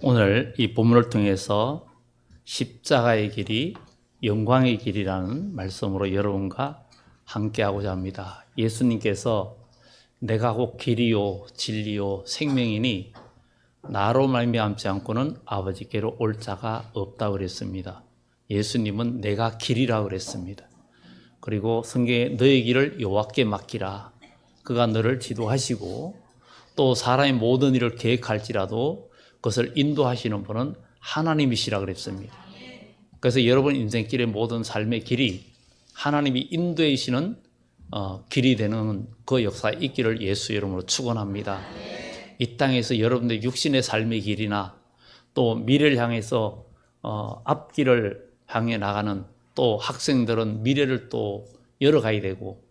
오늘 이 본문을 통해서 십자가의 길이 영광의 길이라는 말씀으로 여러분과 함께하고자 합니다. 예수님께서 내가 곧 길이요 진리요 생명이니 나로 말미암지 않고는 아버지께로 올 자가 없다고 그랬습니다. 예수님은 내가 길이라고 그랬습니다. 그리고 성경에 너의 길을 여호와께 맡기라. 그가 너를 지도하시고 또 사람의 모든 일을 계획할지라도 그것을 인도하시는 분은 하나님이시라 그랬습니다. 그래서 여러분 인생길의 모든 삶의 길이 하나님이 인도하시는 길이 되는 그 역사에 있기를 예수 이름으로 축원합니다. 이 땅에서 여러분들 육신의 삶의 길이나 또 미래를 향해서 앞길을 향해 나가는 또 학생들은 미래를 또 열어가야 되고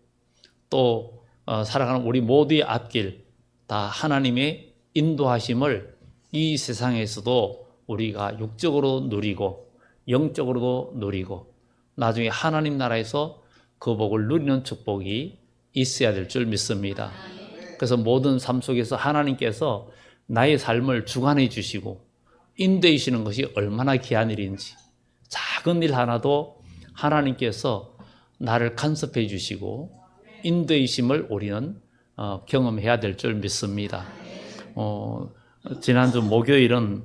또 살아가는 우리 모두의 앞길 다 하나님의 인도하심을 이 세상에서도 우리가 육적으로 누리고 영적으로도 누리고 나중에 하나님 나라에서 그 복을 누리는 축복이 있어야 될 줄 믿습니다. 그래서 모든 삶 속에서 하나님께서 나의 삶을 주관해 주시고 인도하시는 것이 얼마나 귀한 일인지 작은 일 하나도 하나님께서 나를 간섭해 주시고 인도하심을 우리는 경험해야 될 줄 믿습니다. 지난주 목요일은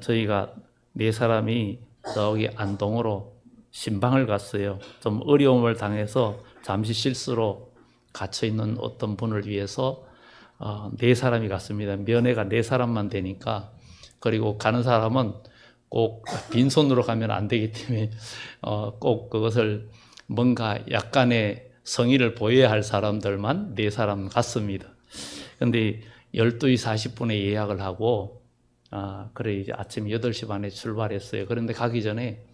저희가 네 사람이 저기 안동으로 신방을 갔어요. 좀 어려움을 당해서 잠시 실수로 갇혀있는 어떤 분을 위해서 네 사람이 갔습니다. 면회가 네 사람만 되니까 그리고 가는 사람은 꼭 빈손으로 가면 안 되기 때문에 꼭 그것을 뭔가 약간의 성의를 보여야 할 사람들만 네 사람 갔습니다. 그런데 12시 40분에 예약을 하고 그래 이제 아침 8시 반에 출발했어요. 그런데 가기 전에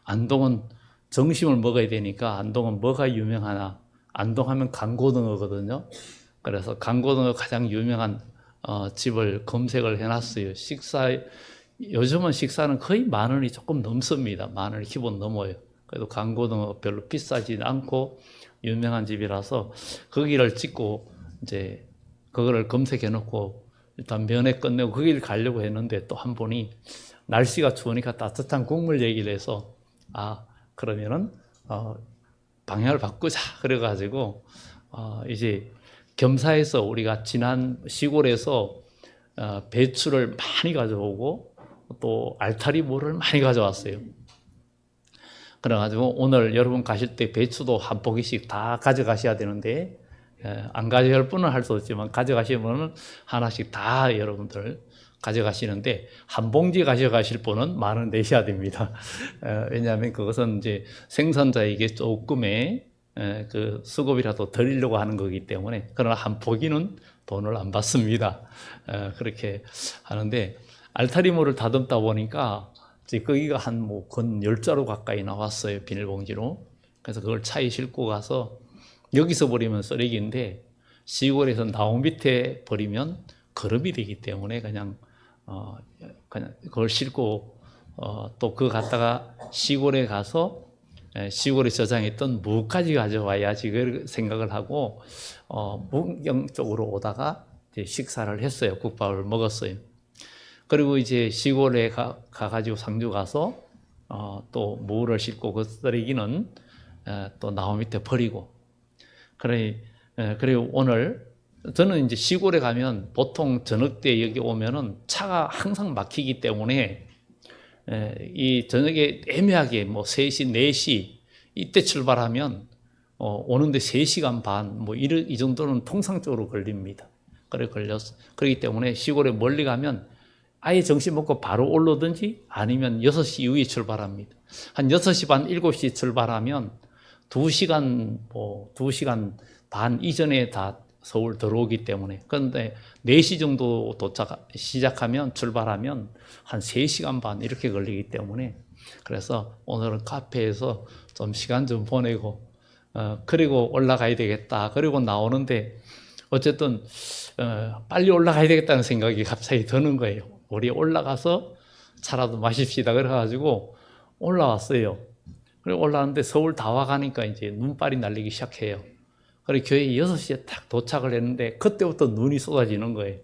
안동은 점심을 먹어야 되니까 안동은 뭐가 유명하나? 안동하면 강고등어거든요. 그래서 강고등어 가장 유명한 집을 검색을 해놨어요. 요즘은 식사는 거의 10,000원이 조금 넘습니다. 10,000원이 기본 넘어요. 그래도 강고등어 별로 비싸지 않고 유명한 집이라서 거기를 찍고 이제 그거를 검색해 놓고 일단 면회 끝내고 거기를 가려고 했는데 또 한 분이 날씨가 추우니까 따뜻한 국물 얘기를 해서 그러면은 방향을 바꾸자 그래가지고 이제 겸사해서 우리가 지난 시골에서 배추를 많이 가져오고 또 알타리무를 많이 가져왔어요. 그래가지고 오늘 여러분 가실 때 배추도 한 포기씩 다 가져가셔야 되는데 안 가져갈 분은 할 수 없지만 가져가시면 하나씩 다 여러분들 가져가시는데 한 봉지 가져가실 분은 10,000원 내셔야 됩니다. 왜냐하면 그것은 이제 생산자에게 조금의 그 수급이라도 드리려고 하는 거기 때문에 그러나 한 포기는 돈을 안 받습니다. 그렇게 하는데 알타리무를 다듬다 보니까 거기가 건 10자루 가까이 나왔어요. 비닐봉지로. 그래서 그걸 차에 싣고 가서 여기서 버리면 쓰레기인데 시골에서 나무 밑에 버리면 거름이 되기 때문에 그냥 그걸 싣고 또 그거 갖다가 시골에 가서 시골에 저장했던 무까지 가져와야지 그 생각을 하고 문경 쪽으로 오다가 이제 식사를 했어요. 국밥을 먹었어요. 그리고 이제 시골에 가가지고 상주 가서 또 무를 싣고 그 쓰레기는 또 나무 밑에 버리고 그리고 오늘 저는 이제 시골에 가면 보통 저녁 때 여기 오면은 차가 항상 막히기 때문에 이 저녁에 애매하게 3시, 4시 이때 출발하면 오는데 3시간 반 이 정도는 통상적으로 걸립니다. 그렇기 때문에 시골에 멀리 가면 아예 점심 먹고 바로 올라오든지 아니면 6시 이후에 출발합니다. 한 6시 반, 7시 출발하면 2시간 반 이전에 다 서울 들어오기 때문에 그런데 4시 정도 출발하면 한 3시간 반 이렇게 걸리기 때문에 그래서 오늘은 카페에서 좀 시간 좀 보내고 그리고 올라가야 되겠다. 그리고 나오는데 어쨌든 빨리 올라가야 되겠다는 생각이 갑자기 드는 거예요. 우리 올라가서 차라도 마십시다. 그래가지고 올라왔어요. 그리고 올라왔는데 서울 다 와가니까 이제 눈발이 날리기 시작해요. 그리고 교회 6시에 딱 도착을 했는데 그때부터 눈이 쏟아지는 거예요.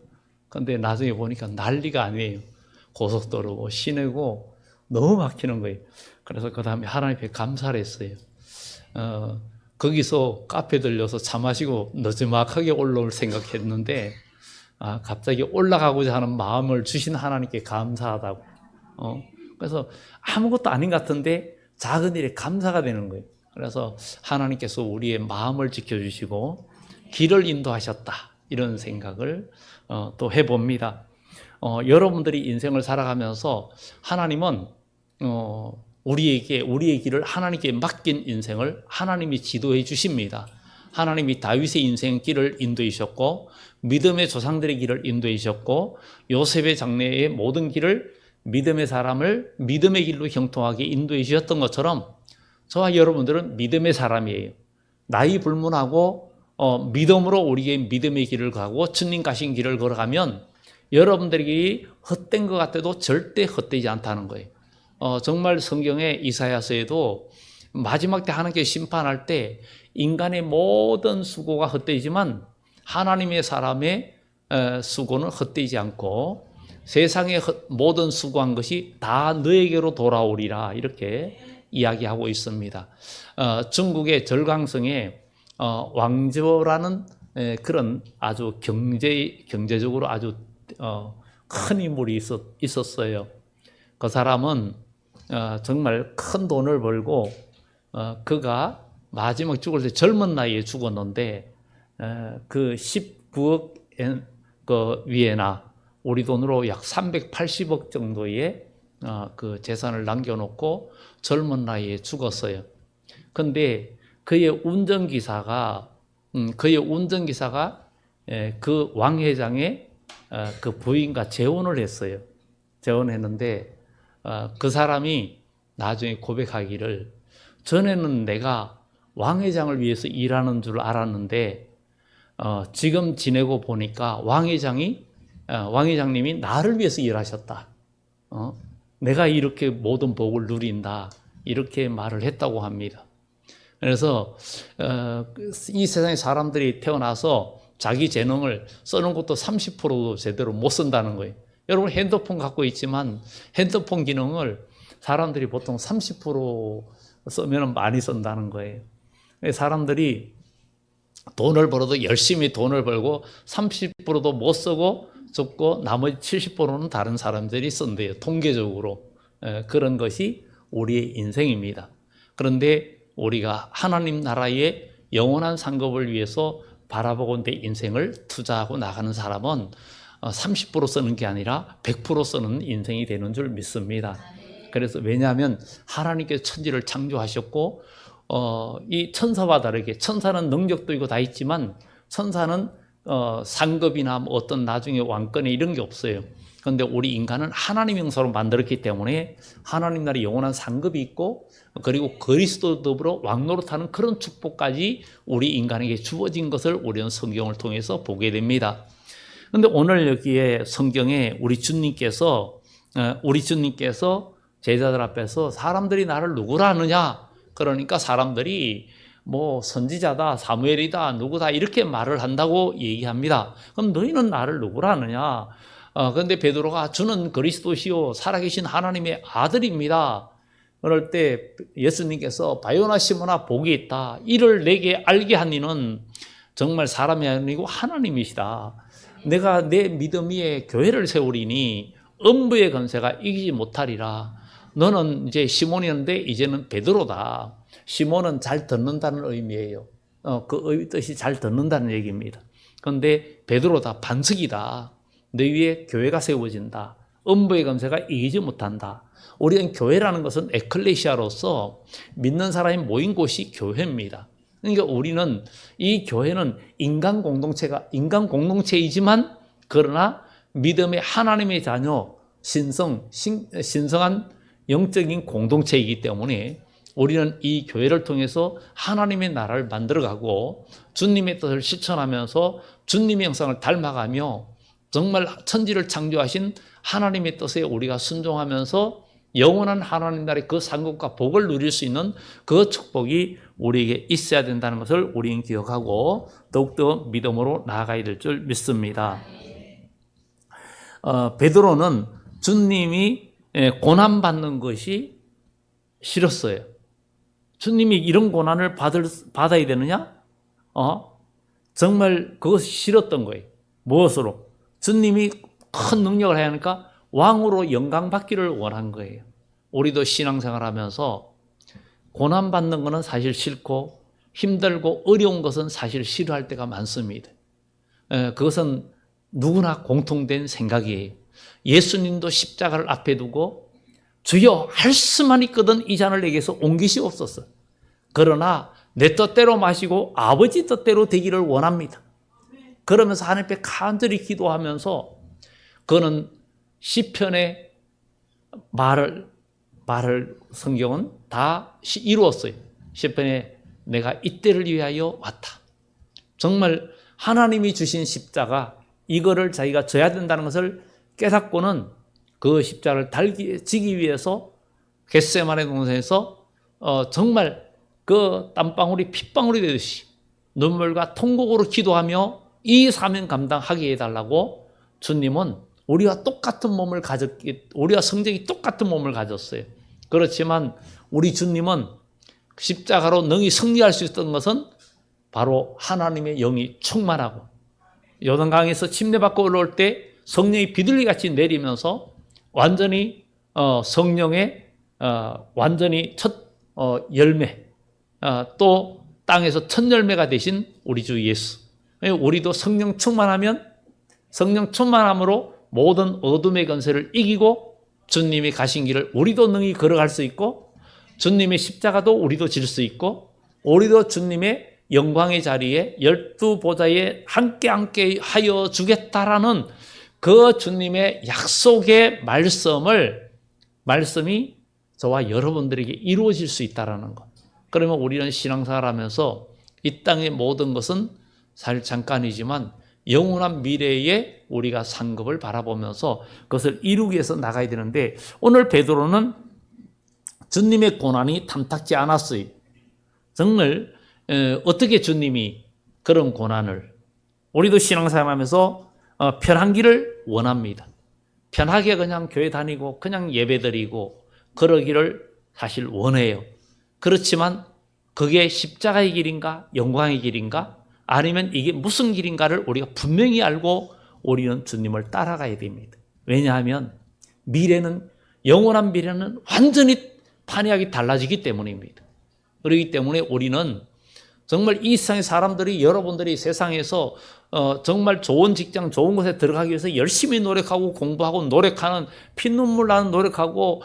근데 나중에 보니까 난리가 아니에요. 고속도로고 시내고 너무 막히는 거예요. 그래서 그 다음에 하나님 앞에 감사를 했어요. 거기서 카페 들려서 차 마시고 느지막하게 올라올 생각했는데 갑자기 올라가고자 하는 마음을 주신 하나님께 감사하다고. 그래서 아무것도 아닌 것 같은데 작은 일에 감사가 되는 거예요. 그래서 하나님께서 우리의 마음을 지켜주시고 길을 인도하셨다, 이런 생각을 또 해봅니다. 여러분들이 인생을 살아가면서 하나님은 우리의 길을 하나님께 맡긴 인생을 하나님이 지도해 주십니다. 하나님이 다윗의 인생 길을 인도해 주셨고, 믿음의 조상들의 길을 인도해 주셨고, 요셉의 장래의 모든 길을 믿음의 사람을 믿음의 길로 형통하게 인도해 주셨던 것처럼 저와 여러분들은 믿음의 사람이에요. 나이 불문하고 믿음으로 우리의 믿음의 길을 가고 주님 가신 길을 걸어가면 여러분들에게 헛된 것 같아도 절대 헛되지 않다는 거예요. 정말 성경의 이사야서에도 마지막 때 하나님께 심판할 때 인간의 모든 수고가 헛되지만 하나님의 사람의 수고는 헛되지 않고 세상의 모든 수고한 것이 다 너에게로 돌아오리라, 이렇게 이야기하고 있습니다. 중국의 절강성에 왕조라는 그런 아주 경제적으로 아주 큰 인물이 있었어요. 그 사람은 정말 큰 돈을 벌고 그가 마지막 죽을 때 젊은 나이에 죽었는데 그 19억 그 위에나 우리 돈으로 약 380억 정도의 그 재산을 남겨놓고 젊은 나이에 죽었어요. 근데 그의 운전기사가 그 왕회장의 그 부인과 재혼을 했어요. 재혼했는데 그 사람이 나중에 고백하기를, 전에는 내가 왕회장을 위해서 일하는 줄 알았는데 지금 지내고 보니까 왕회장님이 나를 위해서 일하셨다. 내가 이렇게 모든 복을 누린다, 이렇게 말을 했다고 합니다. 그래서 이 세상에 사람들이 태어나서 자기 재능을 쓰는 것도 30%도 제대로 못 쓴다는 거예요. 여러분 핸드폰 갖고 있지만 핸드폰 기능을 사람들이 보통 30% 쓰면 많이 쓴다는 거예요. 사람들이 돈을 벌어도 열심히 돈을 벌고 30%도 못 쓰고 죽고 나머지 70%는 다른 사람들이 쓴대요. 통계적으로. 그런 것이 우리의 인생입니다. 그런데 우리가 하나님 나라의 영원한 상급을 위해서 바라보고 내 인생을 투자하고 나가는 사람은 30% 쓰는 게 아니라 100% 쓰는 인생이 되는 줄 믿습니다. 그래서 왜냐하면 하나님께서 천지를 창조하셨고 이 천사와 다르게, 천사는 능력도 있고 다 있지만 천사는 상급이나 뭐 어떤 나중에 왕권에 이런 게 없어요. 그런데 우리 인간은 하나님 형상으로 만들었기 때문에 하나님 나라의 영원한 상급이 있고, 그리고 그리스도 더불어 왕노릇하는 그런 축복까지 우리 인간에게 주어진 것을 우리는 성경을 통해서 보게 됩니다. 그런데 오늘 여기에 성경에 우리 주님께서 제자들 앞에서 사람들이 나를 누구라 하느냐, 그러니까 사람들이 뭐 선지자다, 사무엘이다, 누구다 이렇게 말을 한다고 얘기합니다. 그럼 너희는 나를 누구라 하느냐? 그런데 베드로가 주는 그리스도시요 살아계신 하나님의 아들입니다. 그럴 때 예수님께서 바요나 시몬아 복이 있다, 이를 내게 알게 한 이는 정말 사람이 아니고 하나님이시다. 내가 내 믿음 위에 교회를 세우리니 음부의 권세가 이기지 못하리라. 너는 이제 시몬이었는데 이제는 베드로다. 시몬은 잘 듣는다는 의미예요. 그 뜻이 잘 듣는다는 얘기입니다. 그런데 베드로다, 반석이다. 너 위에 교회가 세워진다. 음부의 권세가 이기지 못한다. 우리는 교회라는 것은 에클레시아로서 믿는 사람이 모인 곳이 교회입니다. 그러니까 우리는 이 교회는 인간 공동체이지만 그러나 믿음의 하나님의 자녀, 신성한 영적인 공동체이기 때문에 우리는 이 교회를 통해서 하나님의 나라를 만들어가고 주님의 뜻을 실천하면서 주님의 형상을 닮아가며 정말 천지를 창조하신 하나님의 뜻에 우리가 순종하면서 영원한 하나님 나라의 그 상급과 복을 누릴 수 있는 그 축복이 우리에게 있어야 된다는 것을 우리는 기억하고 더욱더 믿음으로 나아가야 될 줄 믿습니다. 베드로는 주님이 고난받는 것이 싫었어요. 주님이 이런 고난을 받아야 되느냐? 정말 그것이 싫었던 거예요. 무엇으로? 주님이 큰 능력을 해야 하니까 왕으로 영광받기를 원한 거예요. 우리도 신앙생활 하면서 고난받는 것은 사실 싫고 힘들고 어려운 것은 사실 싫어할 때가 많습니다. 그것은 누구나 공통된 생각이에요. 예수님도 십자가를 앞에 두고 주여 할 수만 있거든 이 잔을 내게서 옮기시옵소서. 그러나 내 뜻대로 마시고 아버지 뜻대로 되기를 원합니다. 그러면서 하나님 앞에 간절히 기도하면서 그는 시편의 말을 성경은 다 이루었어요. 시편에 내가 이때를 위하여 왔다. 정말 하나님이 주신 십자가 이거를 자기가 져야 된다는 것을 깨닫고는 그 십자가를 지기 위해서 겟세마네 동산에서 정말 그 땀방울이 핏방울이 되듯이 눈물과 통곡으로 기도하며 이 사명 감당하게 해달라고 주님은 우리와 똑같은 몸을 우리와 성적이 똑같은 몸을 가졌어요. 그렇지만 우리 주님은 십자가로 능히 승리할 수 있었던 것은 바로 하나님의 영이 충만하고 요단강에서 침례받고 올라올 때 성령이 비둘기같이 내리면서 완전히 성령의 완전히 첫 열매 또 땅에서 첫 열매가 되신 우리 주 예수. 우리도 성령 충만하면 성령 충만함으로 모든 어둠의 권세를 이기고 주님이 가신 길을 우리도 능히 걸어갈 수 있고 주님의 십자가도 우리도 질 수 있고 우리도 주님의 영광의 자리에 12보좌에 함께 하여 주겠다라는 그 주님의 약속의 말씀이 저와 여러분들에게 이루어질 수 있다라는 것. 그러면 우리는 신앙생활 하면서 이 땅의 모든 것은 사실 잠깐이지만 영원한 미래에 우리가 상급을 바라보면서 그것을 이루기 위해서 나가야 되는데 오늘 베드로는 주님의 고난이 탐탁지 않았어요. 정말 어떻게 주님이 그런 고난을 우리도 신앙생활 하면서 편한 길을 원합니다. 편하게 그냥 교회 다니고 그냥 예배드리고 그러기를 사실 원해요. 그렇지만 그게 십자가의 길인가 영광의 길인가 아니면 이게 무슨 길인가를 우리가 분명히 알고 우리는 주님을 따라가야 됩니다. 왜냐하면 영원한 미래는 완전히 판이하게 달라지기 때문입니다. 그렇기 때문에 우리는 정말 이 세상의 사람들이 여러분들이 세상에서 정말 좋은 직장, 좋은 곳에 들어가기 위해서 열심히 노력하고 공부하고 노력하는 피눈물 나는 노력하고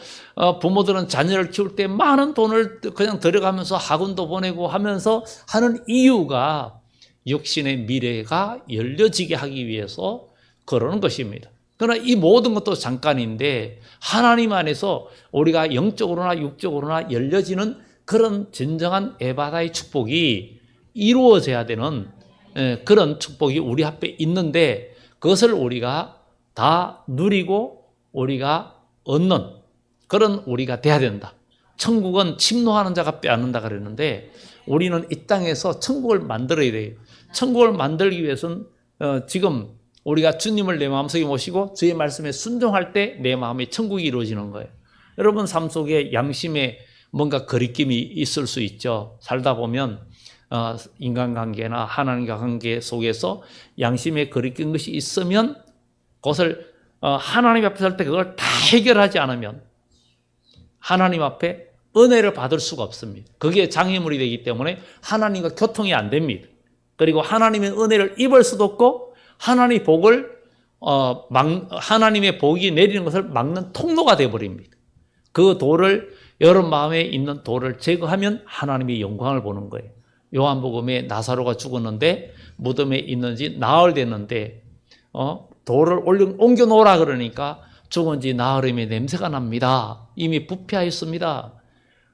부모들은 자녀를 키울 때 많은 돈을 그냥 들어가면서 학원도 보내고 하면서 하는 이유가 육신의 미래가 열려지게 하기 위해서 그러는 것입니다. 그러나 이 모든 것도 잠깐인데 하나님 안에서 우리가 영적으로나 육적으로나 열려지는 그런 진정한 에바다의 축복이 이루어져야 되는 그런 축복이 우리 앞에 있는데 그것을 우리가 다 누리고 우리가 얻는 그런 우리가 돼야 된다. 천국은 침노하는 자가 빼앗는다 그랬는데 우리는 이 땅에서 천국을 만들어야 돼요. 천국을 만들기 위해서는 지금 우리가 주님을 내 마음속에 모시고 주의 말씀에 순종할 때 내 마음에 천국이 이루어지는 거예요. 여러분 삶 속에 양심에 뭔가 거리낌이 있을 수 있죠. 살다 보면 인간관계나 하나님과 관계 속에서 양심에 거리낀 것이 있으면 그것을 하나님 앞에 설 때 그걸 다 해결하지 않으면 하나님 앞에 은혜를 받을 수가 없습니다. 그게 장애물이 되기 때문에 하나님과 교통이 안 됩니다. 그리고 하나님의 은혜를 입을 수도 없고 하나님의 복이 내리는 것을 막는 통로가 되어버립니다. 그 돌을 여러분 마음에 있는 돌을 제거하면 하나님의 영광을 보는 거예요. 요한복음에 나사로가 죽었는데 무덤에 있는지 나흘 됐는데 돌을 옮겨 놓으라 그러니까 죽은 지 나흘이면 냄새가 납니다. 이미 부패하였습니다.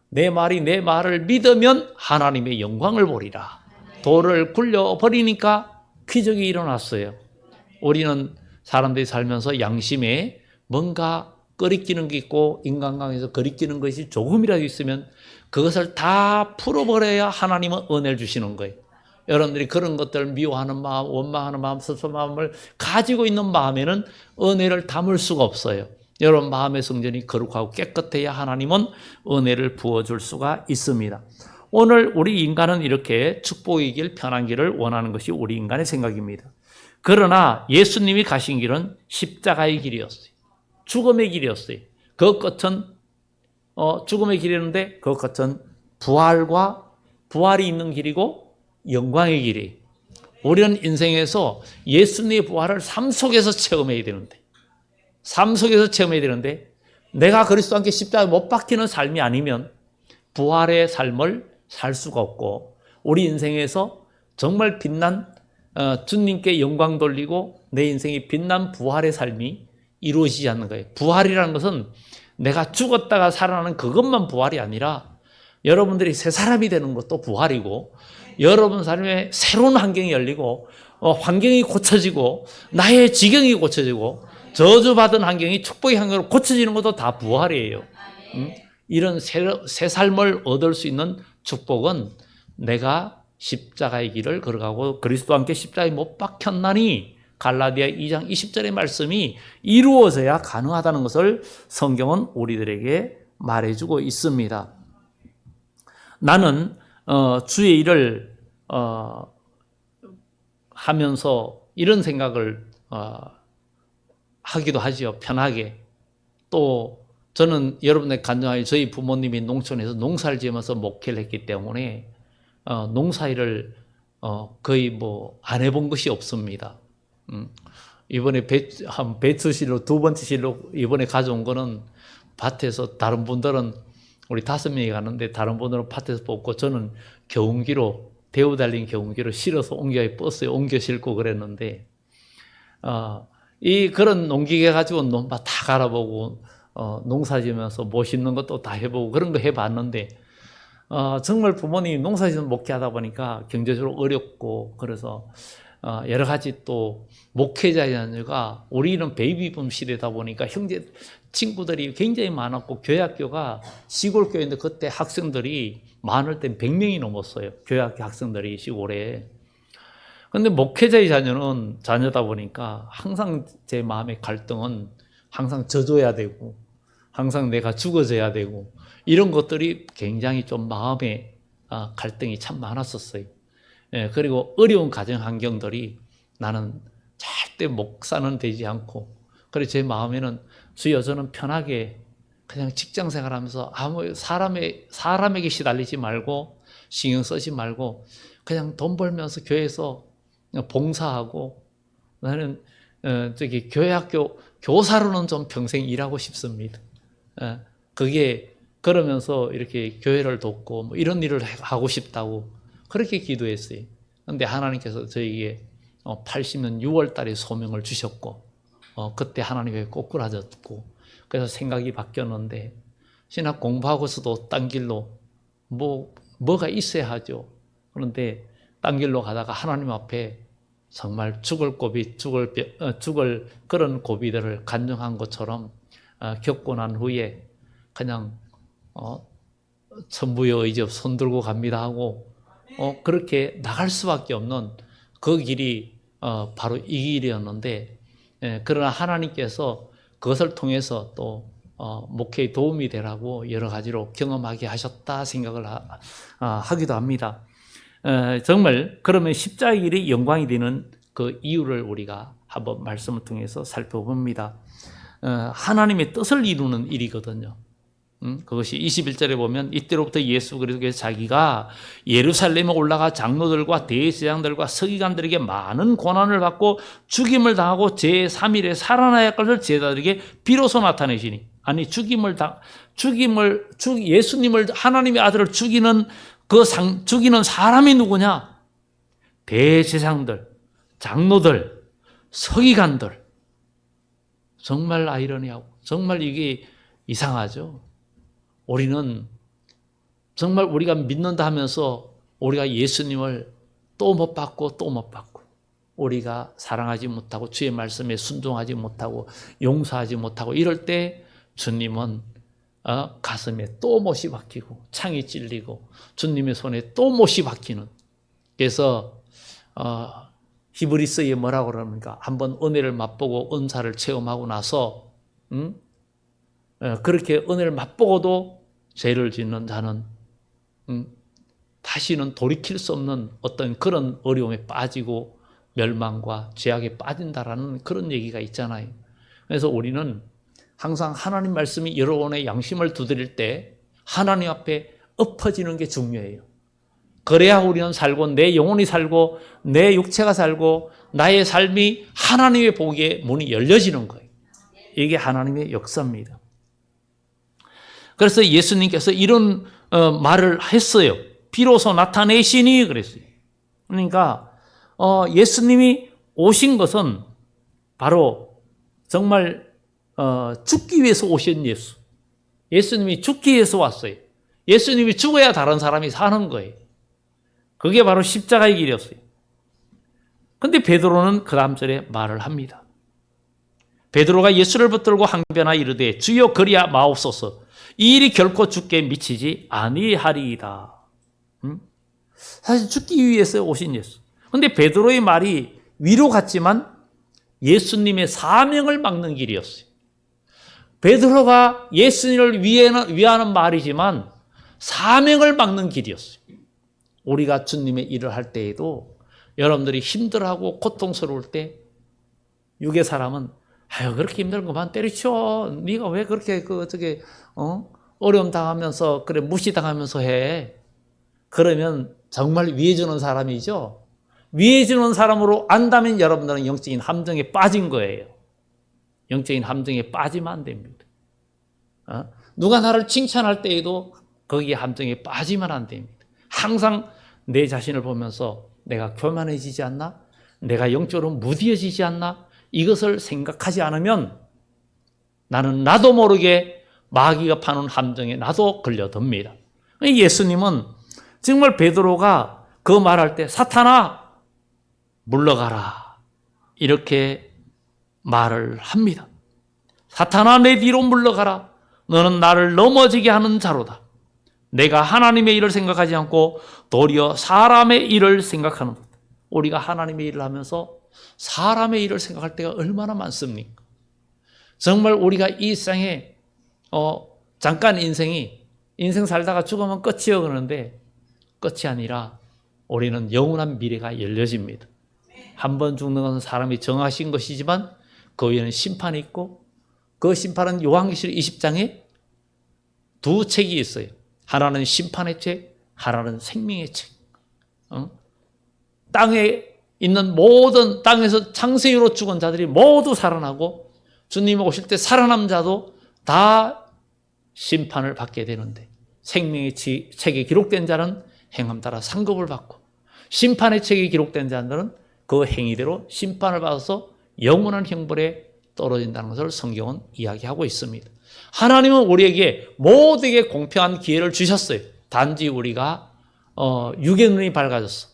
내 말을 믿으면 하나님의 영광을 보리라. 돌을 굴려버리니까 기적이 일어났어요. 우리는 사람들이 살면서 양심에 뭔가 거리끼는 게 있고 인간관계에서 거리끼는 것이 조금이라도 있으면 그것을 다 풀어버려야 하나님은 은혜를 주시는 거예요. 여러분들이 그런 것들을 미워하는 마음, 원망하는 마음, 섭섭한 마음을 가지고 있는 마음에는 은혜를 담을 수가 없어요. 여러분 마음의 성전이 거룩하고 깨끗해야 하나님은 은혜를 부어줄 수가 있습니다. 오늘 우리 인간은 이렇게 축복의 길, 편한 길을 원하는 것이 우리 인간의 생각입니다. 그러나 예수님이 가신 길은 십자가의 길이었어요. 죽음의 길이었어요. 그 끝은 죽음의 길이었는데 그 끝은 부활이 있는 길이고 영광의 길이. 우리는 인생에서 예수님의 부활을 삶 속에서 체험해야 되는데 내가 그리스도와 함께 십자가에 못 박히는 삶이 아니면 부활의 삶을 살 수가 없고 우리 인생에서 정말 빛난 주님께 영광 돌리고 내 인생이 빛난 부활의 삶이 이루어지지 않는 거예요. 부활이라는 것은 내가 죽었다가 살아나는 그것만 부활이 아니라 여러분들이 새 사람이 되는 것도 부활이고 여러분 삶에 새로운 환경이 열리고 환경이 고쳐지고 나의 지경이 고쳐지고 저주받은 환경이 축복의 환경으로 고쳐지는 것도 다 부활이에요. 이런 새 삶을 얻을 수 있는 축복은 내가 십자가의 길을 걸어가고 그리스도와 함께 십자가에 못 박혔나니 갈라디아 2장 20절의 말씀이 이루어져야 가능하다는 것을 성경은 우리들에게 말해주고 있습니다. 나는 주의 일을 하면서 이런 생각을 하기도 하지요. 편하게. 또 저는 여러분의 간증하여 저희 부모님이 농촌에서 농사를 지으면서 목회를 했기 때문에 농사일을 거의 안 해본 것이 없습니다. 이번에 배추실로 두 번째 실로 이번에 가져온 거는 밭에서 다른 분들은 우리 5명이 가는데 다른 분들은 밭에서 뽑고 저는 경운기로 대우 달린 경운기로 실어서 버스에 옮겨 싣고 그랬는데 그런 농기계 가지고 논밭 다 갈아보고 농사 지으면서 못 심는 것도 다 해보고 그런 거 해봤는데 정말 부모님이 농사 지으면서 목회하다 보니까 경제적으로 어렵고 그래서 여러 가지 또 목회자의 자녀가 우리는 베이비붐 시대다 보니까 형제 친구들이 굉장히 많았고 교회학교가 시골 교회인데 그때 학생들이 많을 때 100명이 넘었어요. 교회학교 학생들이 시골에. 근데 목회자의 자녀다 보니까 항상 제 마음의 갈등은 항상 져줘야 되고 항상 내가 죽어져야 되고 이런 것들이 굉장히 좀 마음의 갈등이 참 많았었어요. 그리고 어려운 가정 환경들이 나는 절대 목사는 되지 않고 그래서 제 마음에는 주여 저는 편하게 그냥 직장 생활하면서 아무 사람에게 시달리지 말고 신경 쓰지 말고 그냥 돈 벌면서 교회에서 봉사하고 나는 교회학교 교사로는 좀 평생 일하고 싶습니다. 그게 그러면서 이렇게 교회를 돕고 이런 일을 하고 싶다고 그렇게 기도했어요. 그런데 하나님께서 저에게 80년 6월 달에 소명을 주셨고 그때 하나님께 꼬꾸라졌고 그래서 생각이 바뀌었는데 신학 공부하고서도 딴 길로 뭐가 있어야 하죠. 그런데 딴 길로 가다가 하나님 앞에 정말 죽을 그런 고비들을 간증한 것처럼 겪고 난 후에 그냥 천부의 의지 없이 손 들고 갑니다 하고 그렇게 나갈 수밖에 없는 그 길이 바로 이 길이었는데 그러나 하나님께서 그것을 통해서 또 목회에 도움이 되라고 여러 가지로 경험하게 하셨다 생각을 하기도 합니다. 정말 그러면 십자가의 길이 영광이 되는 그 이유를 우리가 한번 말씀을 통해서 살펴봅니다. 하나님의 뜻을 이루는 일이거든요. 그것이 21절에 보면 이때로부터 예수 그리스도께서 자기가 예루살렘에 올라가 장로들과 대제사장들과 서기관들에게 많은 고난을 받고 죽임을 당하고 제3일에 살아나야 할 것을 제자들에게 비로소 나타내시니 아니 예수님을 하나님의 아들을 죽이는 죽이는 사람이 누구냐? 대제사장들, 장로들, 서기관들. 정말 아이러니하고 정말 이게 이상하죠. 우리는 정말 우리가 믿는다 하면서 우리가 예수님을 또 못 받고 또 못 받고 우리가 사랑하지 못하고 주의 말씀에 순종하지 못하고 용서하지 못하고 이럴 때 주님은 가슴에 또 못이 박히고 창이 찔리고 주님의 손에 또 못이 박히는 그래서 히브리서에 뭐라고 그럽니까? 한번 은혜를 맛보고 은사를 체험하고 나서 그렇게 은혜를 맛보고도 죄를 짓는 자는 다시는 돌이킬 수 없는 어떤 그런 어려움에 빠지고 멸망과 죄악에 빠진다라는 그런 얘기가 있잖아요. 그래서 우리는 항상 하나님 말씀이 여러분의 양심을 두드릴 때 하나님 앞에 엎어지는 게 중요해요. 그래야 우리는 살고 내 영혼이 살고 내 육체가 살고 나의 삶이 하나님의 보기에 문이 열려지는 거예요. 이게 하나님의 역사입니다. 그래서 예수님께서 이런 말을 했어요. 비로소 나타내시니 그랬어요. 그러니까 예수님이 오신 것은 바로 정말 죽기 위해서 오신 예수. 예수님이 죽기 위해서 왔어요. 예수님이 죽어야 다른 사람이 사는 거예요. 그게 바로 십자가의 길이었어요. 그런데 베드로는 그 다음 절에 말을 합니다. 베드로가 예수를 붙들고 항변하 이르되 주여 그리하 마옵소서 이 일이 결코 주께 미치지 아니하리이다. 사실 죽기 위해서 오신 예수. 그런데 베드로의 말이 위로 갔지만 예수님의 사명을 막는 길이었어요. 베드로가 예수님을 위하는 말이지만 사명을 막는 길이었어요. 우리가 주님의 일을 할 때에도 여러분들이 힘들어하고 고통스러울 때 육의 사람은 아유 그렇게 힘든 것만 때려쳐. 네가 왜 그렇게 어려움 당하면서 그래 무시당하면서 해. 그러면 정말 위해주는 사람이죠. 위해주는 사람으로 안다면 여러분들은 영적인 함정에 빠진 거예요. 영적인 함정에 빠지면 안 됩니다. 누가 나를 칭찬할 때에도 거기에 함정에 빠지면 안 됩니다. 항상 내 자신을 보면서 내가 교만해지지 않나? 내가 영적으로 무디어지지 않나? 이것을 생각하지 않으면 나는 나도 모르게 마귀가 파는 함정에 나도 걸려듭니다. 예수님은 정말 베드로가 그 말할 때 사탄아 물러가라 이렇게 말을 합니다. 사탄아 내 뒤로 물러가라. 너는 나를 넘어지게 하는 자로다. 내가 하나님의 일을 생각하지 않고 도리어 사람의 일을 생각하는 것. 우리가 하나님의 일을 하면서 사람의 일을 생각할 때가 얼마나 많습니까? 정말 우리가 이 세상에 잠깐 인생 살다가 죽으면 끝이요 그러는데 끝이 아니라 우리는 영원한 미래가 열려집니다. 한 번 죽는 것은 사람이 정하신 것이지만 그 위에는 심판이 있고 그 심판은 요한계시록 20장에 두 책이 있어요. 하나는 심판의 책, 하나는 생명의 책. 땅에 있는 모든 땅에서 창세기로 죽은 자들이 모두 살아나고 주님이 오실 때 살아남은 자도 다 심판을 받게 되는데 생명의 책에 기록된 자는 행함 따라 상급을 받고 심판의 책에 기록된 자들은 그 행위대로 심판을 받아서 영원한 형벌에 떨어진다는 것을 성경은 이야기하고 있습니다. 하나님은 우리에게 모두에게 공평한 기회를 주셨어요. 단지 우리가 육의 눈이 밝아졌어.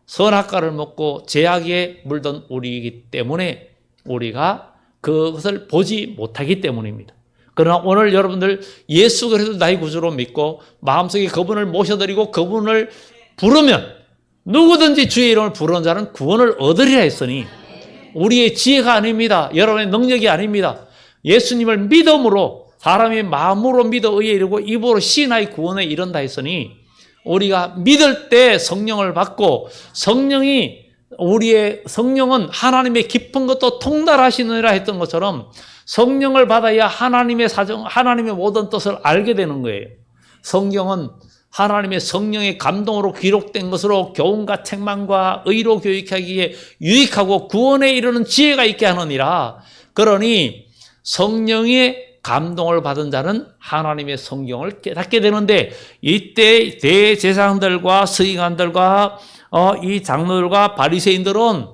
선악과를 먹고 죄악에 물든 우리이기 때문에 우리가 그것을 보지 못하기 때문입니다. 그러나 오늘 여러분들 예수 그리스도 나의 구주로 믿고 마음속에 그분을 모셔드리고 그분을 부르면 누구든지 주의 이름을 부르는 자는 구원을 얻으리라 했으니 우리의 지혜가 아닙니다. 여러분의 능력이 아닙니다. 예수님을 믿음으로 사람의 마음으로 믿어 의에 이르고 입으로 시인하여 구원에 이른다 했으니 우리가 믿을 때 성령을 받고 성령은 하나님의 깊은 것도 통달하시느니라 했던 것처럼 성령을 받아야 하나님의 사정, 하나님의 모든 뜻을 알게 되는 거예요. 성경은 하나님의 성령의 감동으로 기록된 것으로 교훈과 책망과 의로 교육하기에 유익하고 구원에 이르는 지혜가 있게 하느니라. 그러니 성령의 감동을 받은 자는 하나님의 성경을 깨닫게 되는데 이때 대제사장들과 서기관들과 이 장로들과 바리새인들은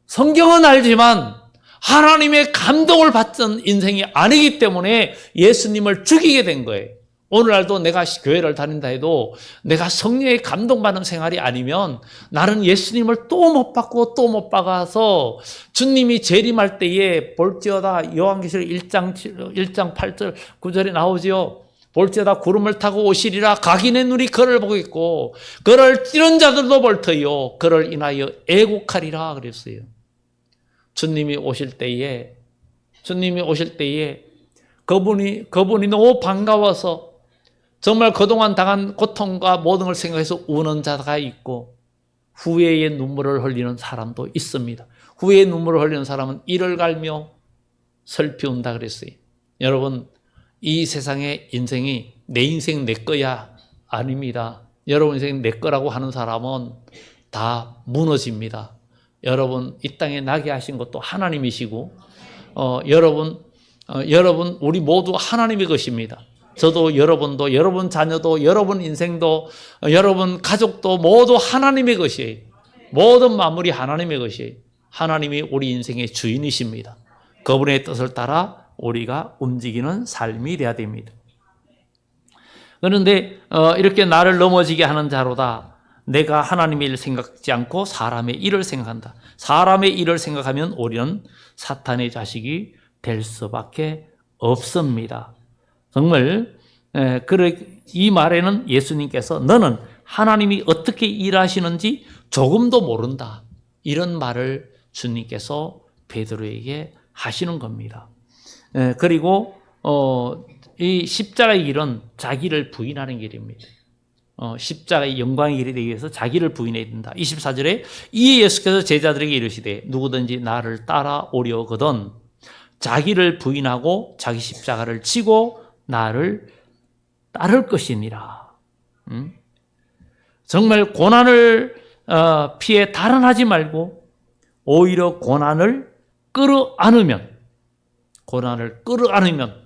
성경은 알지만 하나님의 감동을 받던 인생이 아니기 때문에 예수님을 죽이게 된 거예요. 오늘날도 내가 교회를 다닌다 해도 내가 성령의 감동받는 생활이 아니면 나는 예수님을 또 못 받고 또 못 박아서 주님이 재림할 때에 볼지어다 요한계시록 1장 8절 9절에 나오지요. 볼지어다 구름을 타고 오시리라. 각인의 눈이 그를 보겠고 그를 찌른 자들도 볼 터이요 그를 인하여 애곡하리라 그랬어요. 주님이 오실 때에 그분이 너무 반가워서 정말 그동안 당한 고통과 모든 걸 생각해서 우는 자가 있고 후회의 눈물을 흘리는 사람도 있습니다. 후회의 눈물을 흘리는 사람은 이를 갈며 슬피 운다 그랬어요. 여러분, 이 세상의 인생이 내 인생 내 거야? 아닙니다. 여러분 인생 내 거라고 하는 사람은 다 무너집니다. 여러분 이 땅에 나게 하신 것도 하나님이시고 여러분 우리 모두 하나님의 것입니다. 저도 여러분도 여러분 자녀도 여러분 인생도 여러분 가족도 모두 하나님의 것이에요. 모든 만물이 하나님의 것이에요. 하나님이 우리 인생의 주인이십니다. 그분의 뜻을 따라 우리가 움직이는 삶이 돼야 됩니다. 그런데 이렇게 나를 넘어지게 하는 자로다. 내가 하나님의 일을 생각지 않고 사람의 일을 생각한다. 사람의 일을 생각하면 우리는 사탄의 자식이 될 수밖에 없습니다. 정말 이 말에는 예수님께서 너는 하나님이 어떻게 일하시는지 조금도 모른다. 이런 말을 주님께서 베드로에게 하시는 겁니다. 그리고 이 십자가의 길은 자기를 부인하는 길입니다. 십자가의 영광의 길이 되기 위해서 자기를 부인해야 된다. 24절에 이에 예수께서 제자들에게 이르시되 누구든지 나를 따라오려거든 자기를 부인하고 자기 십자가를 지고 나를 따를 것이니라. 정말 고난을 피해 달아나지 말고 오히려 고난을 끌어안으면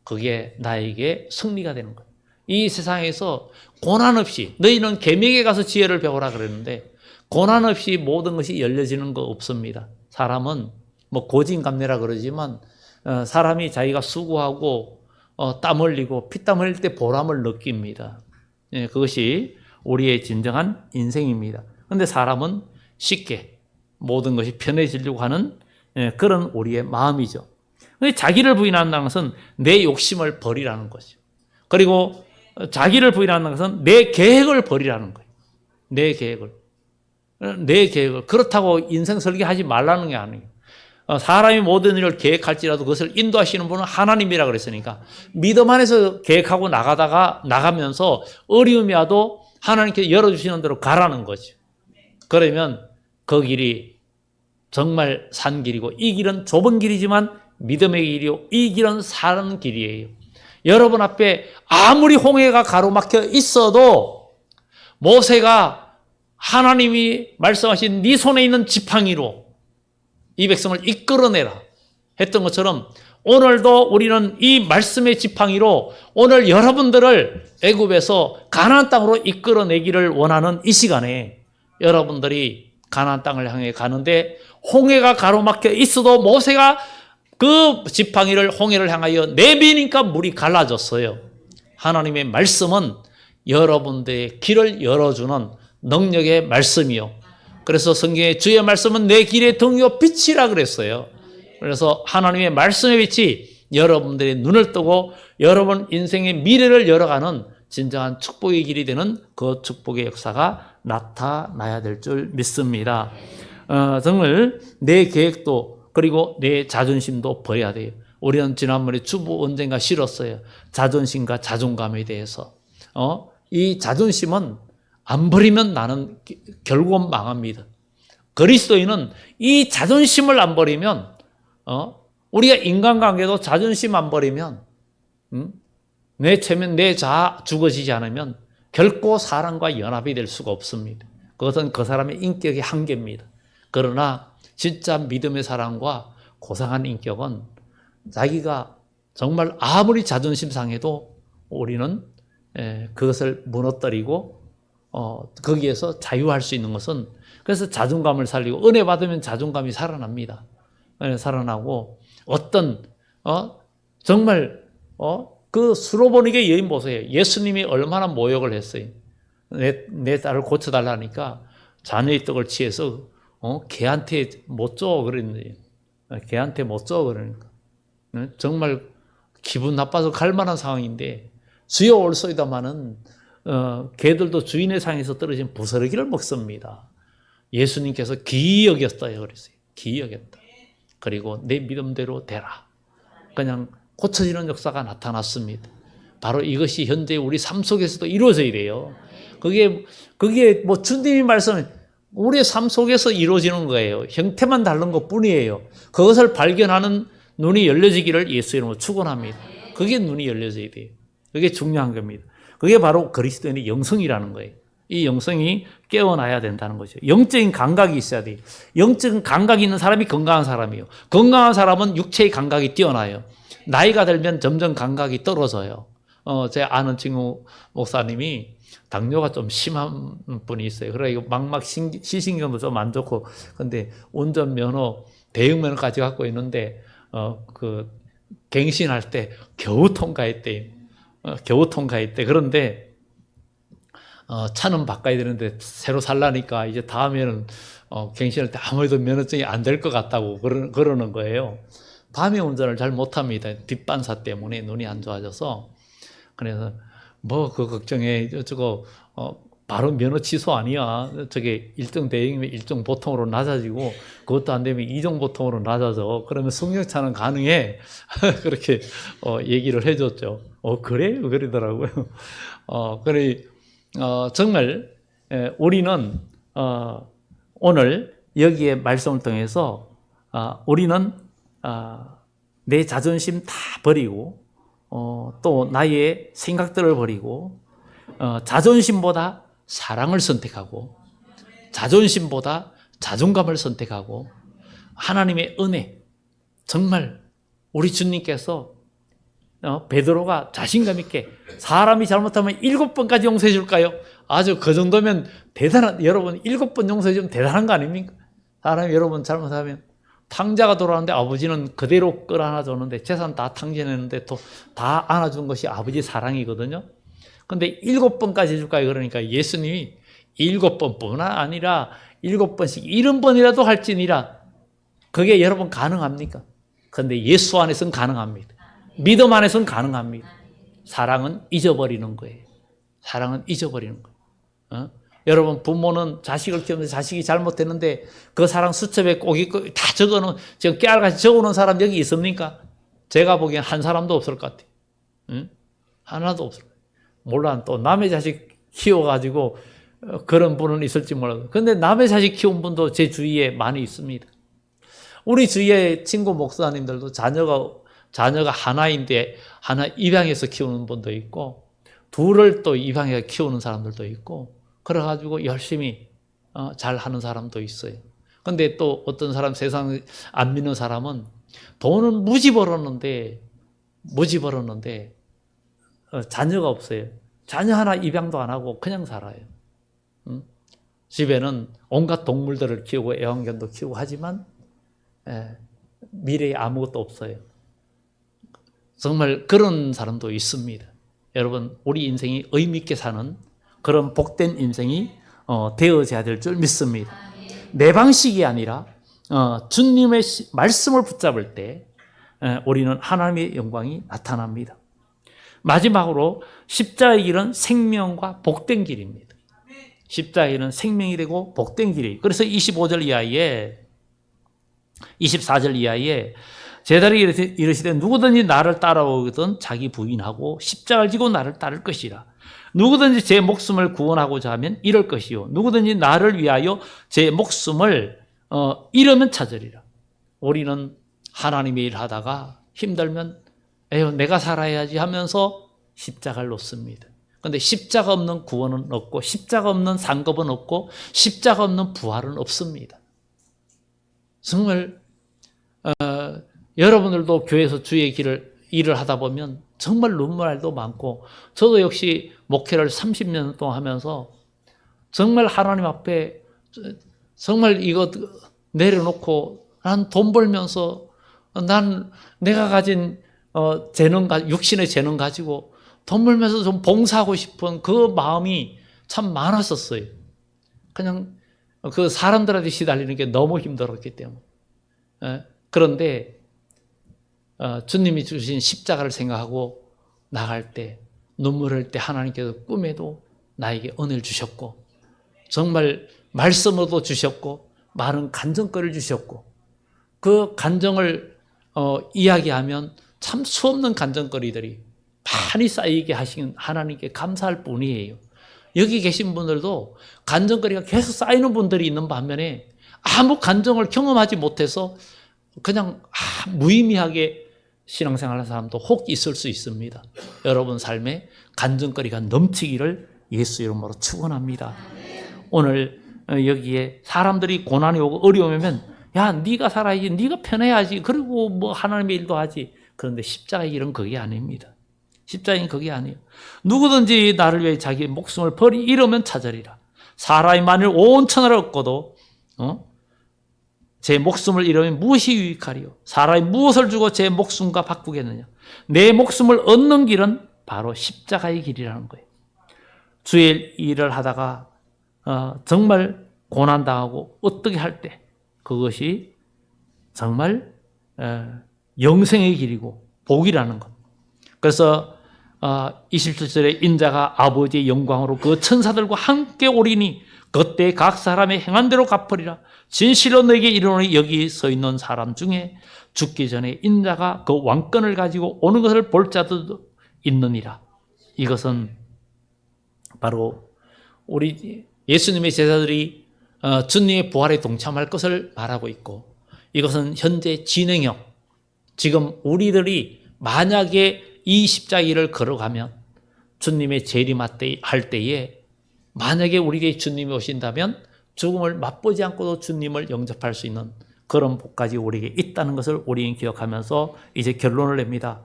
그게 나에게 승리가 되는 거예요. 이 세상에서 고난 없이 너희는 계명에 가서 지혜를 배우라 그랬는데 고난 없이 모든 것이 열려지는 거 없습니다. 사람은 뭐 고진감래라 그러지만 사람이 자기가 수고하고 땀 흘리고 피땀 흘릴 때 보람을 느낍니다. 그것이 우리의 진정한 인생입니다. 그런데 사람은 쉽게 모든 것이 편해지려고 하는 그런 우리의 마음이죠. 자기를 부인한다는 것은 내 욕심을 버리라는 거죠. 그리고 자기를 부인하는 것은 내 계획을 버리라는 거예요. 내 계획을. 그렇다고 인생 설계하지 말라는 게 아니에요. 사람이 모든 일을 계획할지라도 그것을 인도하시는 분은 하나님이라 그랬으니까 믿음 안에서 계획하고 나가면서 어려움이 와도 하나님께서 열어주시는 대로 가라는 거죠. 그러면 그 길이 정말 산 길이고 이 길은 좁은 길이지만 믿음의 길이요 이 길은 사는 길이에요. 여러분 앞에 아무리 홍해가 가로막혀 있어도 모세가 하나님이 말씀하신 네 손에 있는 지팡이로 이 백성을 이끌어내라 했던 것처럼 오늘도 우리는 이 말씀의 지팡이로 오늘 여러분들을 애굽에서 가나안 땅으로 이끌어내기를 원하는 이 시간에 여러분들이 가나안 땅을 향해 가는데 홍해가 가로막혀 있어도 모세가 그 지팡이를 홍해를 향하여 내비니까 물이 갈라졌어요. 하나님의 말씀은 여러분들의 길을 열어주는 능력의 말씀이요. 그래서 성경에 주의 말씀은 내 길의 등이요 빛이라 그랬어요. 그래서 하나님의 말씀의 빛이 여러분들의 눈을 뜨고 여러분 인생의 미래를 열어가는 진정한 축복의 길이 되는 그 축복의 역사가 나타나야 될 줄 믿습니다. 정말 내 계획도 그리고 내 자존심도 버려야 돼요. 우리는 지난번에 주보 언젠가 실었어요. 자존심과 자존감에 대해서. 이 자존심은 안 버리면 나는 결국은 망합니다. 그리스도인은 이 자존심을 안 버리면 우리가 인간관계도 자존심 안 버리면 내 체면 내 자아 죽어지지 않으면 결코 사람과 연합이 될 수가 없습니다. 그것은 그 사람의 인격의 한계입니다. 그러나 진짜 믿음의 사람과 고상한 인격은 자기가 정말 아무리 자존심 상해도 우리는 그것을 무너뜨리고 거기에서 자유할 수 있는 것은 그래서 자존감을 살리고 은혜 받으면 자존감이 살아납니다. 살아나고 정말 그 수로보니게 여인 보세요. 예수님이 얼마나 모욕을 했어요. 내 딸을 고쳐달라니까 자녀의 떡을 취해서 개한테 못 줘 그랬는데 개한테 못 줘 그러니까 정말 기분 나빠서 갈 만한 상황인데 주여 올소이다마는 개들도 주인의 상에서 떨어진 부스러기를 먹습니다. 예수님께서 기이 여겼어요. 그랬어요. 기이 여겼다. 그리고 내 믿음대로 되라. 그냥 고쳐지는 역사가 나타났습니다. 바로 이것이 현재 우리 삶 속에서도 이루어져야 돼요. 그게 뭐 주님이 말씀은 우리의 삶 속에서 이루어지는 거예요. 형태만 다른 것 뿐이에요. 그것을 발견하는 눈이 열려지기를 예수 이름으로 축원합니다. 그게 눈이 열려져야 돼요. 그게 중요한 겁니다. 그게 바로 그리스도인의 영성이라는 거예요. 이 영성이 깨어나야 된다는 거죠. 영적인 감각이 있어야 돼요. 영적인 감각이 있는 사람이 건강한 사람이에요. 건강한 사람은 육체의 감각이 뛰어나요. 나이가 들면 점점 감각이 떨어져요. 제 아는 친구 목사님이 당뇨가 좀 심한 분이 있어요. 그러니까 막막 시신경도 좀 안 좋고, 근데 운전면허, 대형면허까지 갖고 있는데, 갱신할 때 겨우 통과했대. 겨우 통과했대. 그런데, 차는 바꿔야 되는데, 새로 살라니까 이제 다음에는, 갱신할 때 아무래도 면허증이 안 될 것 같다고 그러는 거예요. 밤에 운전을 잘 못합니다. 뒷반사 때문에 눈이 안 좋아져서. 그래서, 그 걱정해. 바로 면허 취소 아니야. 저게 1등 대행이면 1등 보통으로 낮아지고, 그것도 안 되면 2등 보통으로 낮아져. 그러면 승용차는 가능해. 그렇게, 얘기를 해줬죠. 그래? 그러더라고요. 정말, 우리는, 오늘 여기에 말씀을 통해서, 우리는, 내 자존심 다 버리고, 또 나의 생각들을 버리고, 자존심보다 사랑을 선택하고, 자존심보다 자존감을 선택하고, 하나님의 은혜, 정말 우리 주님께서 베드로가 자신감 있게 사람이 잘못하면 7번까지 용서해 줄까요? 아주 그 정도면 여러분 7번 용서해 주면 대단한 거 아닙니까? 사람이 여러분 잘못하면 탕자가 돌아왔는데 아버지는 그대로 끌어안아줬는데 재산 다 탕진했는데 또 다 안아준 것이 아버지 사랑이거든요. 근데 7번까지 해줄까요? 그러니까 예수님이 7번뿐만 아니라 7번씩 70번이라도 할지니라. 그게 여러분 가능합니까? 근데 예수 안에서는 가능합니다. 믿음 안에서는 가능합니다. 사랑은 잊어버리는 거예요. 사랑은 잊어버리는 거예요. 여러분 부모는 자식을 키우는데 자식이 잘못했는데 그 사랑 수첩에 꼭 있고 다 적어놓은, 지금 깨알같이 적어놓은 사람 여기 있습니까? 제가 보기엔 한 사람도 없을 것 같아요. 하나도 없을 것 같아요. 몰라, 또 남의 자식 키워가지고 그런 분은 있을지 몰라도. 근데 남의 자식 키운 분도 제 주위에 많이 있습니다. 우리 주위에 친구 목사님들도 자녀가 하나인데 하나 입양해서 키우는 분도 있고, 둘을 또 입양해서 키우는 사람들도 있고, 그래가지고 열심히 잘 하는 사람도 있어요. 근데 또 어떤 사람, 세상 안 믿는 사람은 돈은 무지 벌었는데 자녀가 없어요. 자녀 하나 입양도 안 하고 그냥 살아요. 집에는 온갖 동물들을 키우고 애완견도 키우고 하지만 미래에 아무것도 없어요. 정말 그런 사람도 있습니다. 여러분, 우리 인생이 의미 있게 사는 그런 복된 인생이 되어져야 될 줄 믿습니다. 내 방식이 아니라 주님의 말씀을 붙잡을 때 우리는 하나님의 영광이 나타납니다. 마지막으로 십자가의 길은 생명과 복된 길입니다. 십자가의 길은 생명이 되고 복된 길이에요. 그래서 24절 이하에 제자들이 이르시되 누구든지 나를 따라오거든 자기 부인하고 십자가를 지고 나를 따를 것이라. 누구든지 제 목숨을 구원하고자 하면 이럴 것이요 누구든지 나를 위하여 제 목숨을 잃으면 찾으리라. 우리는 하나님의 일 하다가 힘들면 에휴 내가 살아야지 하면서 십자가를 놓습니다. 그런데 십자가 없는 구원은 없고 십자가 없는 상급은 없고 십자가 없는 부활은 없습니다. 정말 여러분들도 교회에서 주의 일을 하다 보면 정말 눈물도 많고, 저도 역시 목회를 30년 동안 하면서 정말 하나님 앞에 정말 이거 내려놓고 난 돈 벌면서 난 내가 가진 재능, 육신의 재능 가지고 돈 벌면서 좀 봉사하고 싶은 그 마음이 참 많았었어요. 그냥 그 사람들한테 시달리는 게 너무 힘들었기 때문에. 그런데 주님이 주신 십자가를 생각하고 나갈 때 눈물 흘릴 때 하나님께서 꿈에도 나에게 은혜를 주셨고 정말 말씀으로도 주셨고 많은 간증거리를 주셨고 그 간증을 이야기하면 참 수없는 간증거리들이 많이 쌓이게 하신 하나님께 감사할 뿐이에요. 여기 계신 분들도 간증거리가 계속 쌓이는 분들이 있는 반면에 아무 간증을 경험하지 못해서 그냥 무의미하게 신앙생활하는 사람도 혹 있을 수 있습니다. 여러분 삶에 간증거리가 넘치기를 예수 이름으로 축원합니다. 오늘 여기에 사람들이 고난이 오고 어려움이 오면 야 네가 살아야지, 네가 편해야지, 그리고 뭐 하나님의 일도 하지. 그런데 십자가의 길은 그게 아닙니다. 십자가는 그게 아니에요. 누구든지 나를 위해 자기의 목숨을 잃으면 찾으리라. 사람이 만일 온 천하를 얻고도 제 목숨을 잃으면 무엇이 유익하리요? 사람이 무엇을 주고 제 목숨과 바꾸겠느냐? 내 목숨을 얻는 길은 바로 십자가의 길이라는 거예요. 주의 일을 하다가 정말 고난당하고 어떻게 할 때 그것이 정말 영생의 길이고 복이라는 것. 그래서 27절에 인자가 아버지의 영광으로 그 천사들과 함께 오리니 그때 각 사람의 행한 대로 갚으리라. 진실로 너에게 이르노니 여기 서 있는 사람 중에 죽기 전에 인자가 그 왕권을 가지고 오는 것을 볼 자도 있느니라. 이것은 바로 우리 예수님의 제자들이 주님의 부활에 동참할 것을 말하고 있고, 이것은 현재 진행형, 지금 우리들이 만약에 이 십자가를 걸어가면 주님의 재림할 때에 만약에 우리에게 주님이 오신다면 죽음을 맛보지 않고도 주님을 영접할 수 있는 그런 복까지 우리에게 있다는 것을 우리는 기억하면서 이제 결론을 냅니다.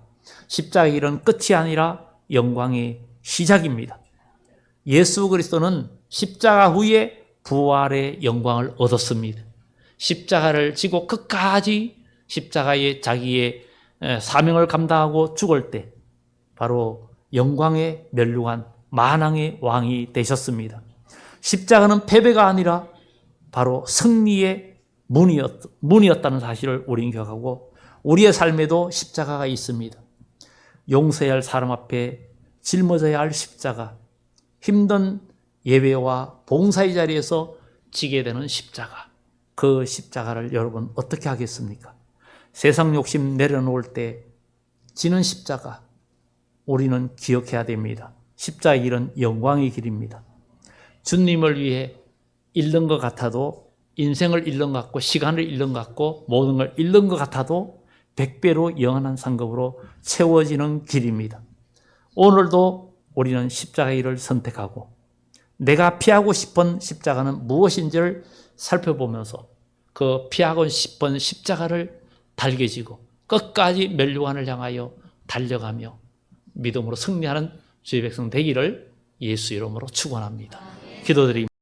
십자가의 길은 끝이 아니라 영광의 시작입니다. 예수 그리스도는 십자가 후에 부활의 영광을 얻었습니다. 십자가를 지고 끝까지 십자가에 자기의 사명을 감당하고 죽을 때 바로 영광의 멸류관 만왕의 왕이 되셨습니다. 십자가는 패배가 아니라 바로 승리의 문이었다는 사실을 우리는 기억하고, 우리의 삶에도 십자가가 있습니다. 용서해야 할 사람 앞에 짊어져야 할 십자가, 힘든 예배와 봉사의 자리에서 지게 되는 십자가, 그 십자가를 여러분 어떻게 하겠습니까? 세상 욕심 내려놓을 때 지는 십자가 우리는 기억해야 됩니다. 십자가의 길은 영광의 길입니다. 주님을 위해 잃는 것 같아도, 인생을 잃는 것 같고 시간을 잃는 것 같고 모든 걸 잃는 것 같아도 100배로 영원한 상급으로 채워지는 길입니다. 오늘도 우리는 십자가의 길을 선택하고 내가 피하고 싶은 십자가는 무엇인지를 살펴보면서 그 피하고 싶은 십자가를 달개지고 끝까지 멸류관을 향하여 달려가며 믿음으로 승리하는 주의 백성 되기를 예수 이름으로 축원합니다. 기도드립니다.